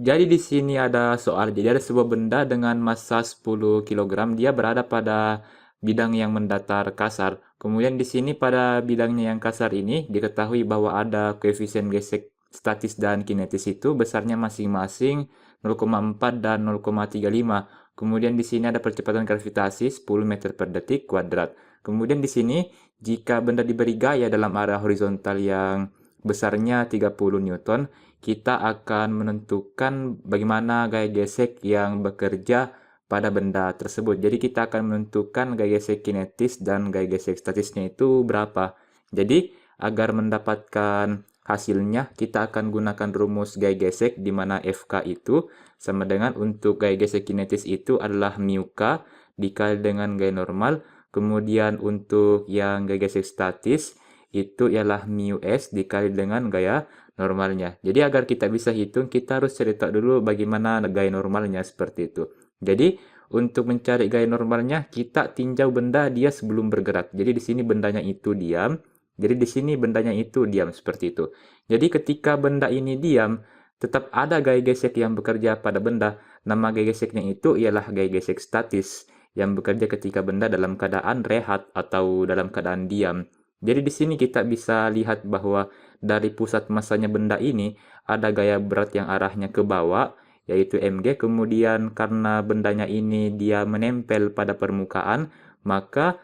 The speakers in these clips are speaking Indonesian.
Jadi di sini ada soal. Jadi ada sebuah benda dengan massa 10 kilogram, dia berada pada bidang yang mendatar kasar. Kemudian di sini pada bidangnya yang kasar ini diketahui bahwa ada koefisien gesek statis dan kinetis itu besarnya masing-masing 0,4 dan 0,35. Kemudian di sini ada percepatan gravitasi 10 meter per detik kuadrat. Kemudian di sini jika benda diberi gaya dalam arah horizontal yang besarnya 30 Newton, kita akan menentukan bagaimana gaya gesek yang bekerja pada benda tersebut. Jadi kita akan menentukan gaya gesek kinetis dan gaya gesek statisnya itu berapa. Jadi agar mendapatkan hasilnya, kita akan gunakan rumus gaya gesek di mana Fk itu sama dengan untuk gaya gesek kinetis itu adalah mu k dikali dengan gaya normal. Kemudian untuk yang gaya gesek statis itu ialah mu s dikali dengan gaya normalnya. Jadi agar kita bisa hitung, kita harus cerita dulu bagaimana gaya normalnya seperti itu. Jadi untuk mencari gaya normalnya, kita tinjau benda dia sebelum bergerak. Jadi di sini bendanya itu diam. Jadi di sini bendanya itu diam seperti itu. Jadi ketika benda ini diam, tetap ada gaya gesek yang bekerja pada benda. Nama gaya geseknya itu ialah gaya gesek statis yang bekerja ketika benda dalam keadaan rehat atau dalam keadaan diam. Jadi di sini kita bisa lihat bahwa dari pusat masanya benda ini ada gaya berat yang arahnya ke bawah, yaitu mg. Kemudian karena bendanya ini dia menempel pada permukaan, maka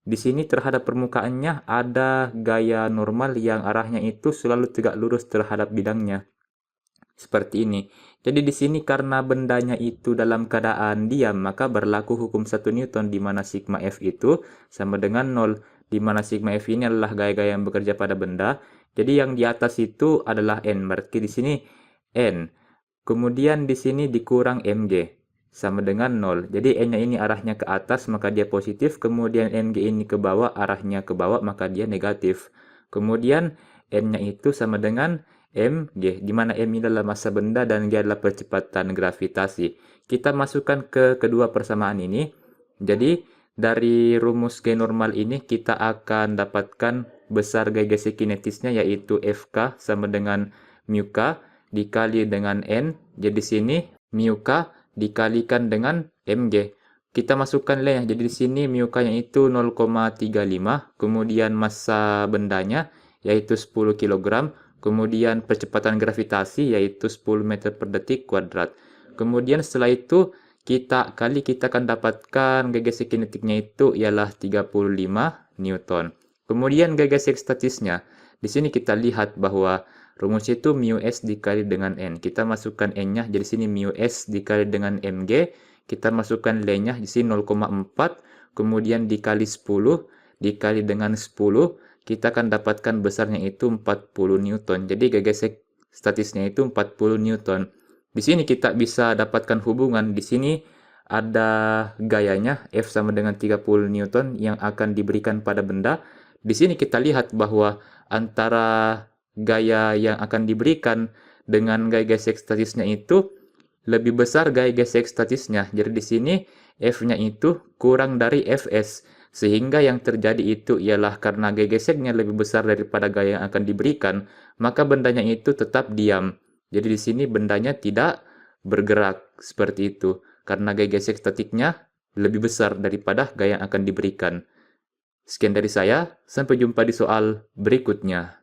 di sini terhadap permukaannya ada gaya normal yang arahnya itu selalu tegak lurus terhadap bidangnya. Seperti ini. Jadi di sini karena bendanya itu dalam keadaan diam, maka berlaku hukum 1 Newton di mana sigma F itu sama dengan 0, di mana sigma F ini adalah gaya-gaya yang bekerja pada benda. Jadi yang di atas itu adalah N, berarti di sini N. Kemudian di sini dikurang mg sama dengan 0. Jadi N-nya ini arahnya ke atas, maka dia positif. Kemudian mg ini ke bawah, arahnya ke bawah, maka dia negatif. Kemudian N-nya itu sama dengan mg, di mana m ini adalah massa benda dan g adalah percepatan gravitasi. Kita masukkan ke kedua persamaan ini. Jadi dari rumus G normal ini kita akan dapatkan besar gaya gesek kinetisnya yaitu Fk sama dengan mu k dikali dengan N. Jadi sini mu k dikalikan dengan mg. Kita masukkan lah ya. Jadi di sini mu k-nya itu 0,35, kemudian massa bendanya yaitu 10 kg, kemudian percepatan gravitasi yaitu 10 meter per detik kuadrat. Kemudian setelah itu kita akan dapatkan gaya gesek kinetiknya itu ialah 35 Newton. Kemudian gaya gesek statisnya. Di sini kita lihat bahwa rumus itu mu s dikali dengan n. Kita masukkan n-nya, jadi sini mu s dikali dengan mg. Kita masukkan l-nya, di sini 0,4, kemudian dikali 10, dikali dengan 10, kita akan dapatkan besarnya itu 40 Newton. Jadi gaya gesek statisnya itu 40 Newton. Di sini kita bisa dapatkan hubungan. Di sini ada gayanya F sama dengan 30 Newton yang akan diberikan pada benda. Di sini kita lihat bahwa antara gaya yang akan diberikan dengan gaya gesek statisnya itu lebih besar gaya gesek statisnya. Jadi di sini F-nya itu kurang dari Fs. Sehingga yang terjadi itu ialah karena gaya geseknya lebih besar daripada gaya yang akan diberikan, maka bendanya itu tetap diam. Jadi di sini bendanya tidak bergerak seperti itu. Karena gaya gesek statiknya lebih besar daripada gaya yang akan diberikan. Sekian dari saya, sampai jumpa di soal berikutnya.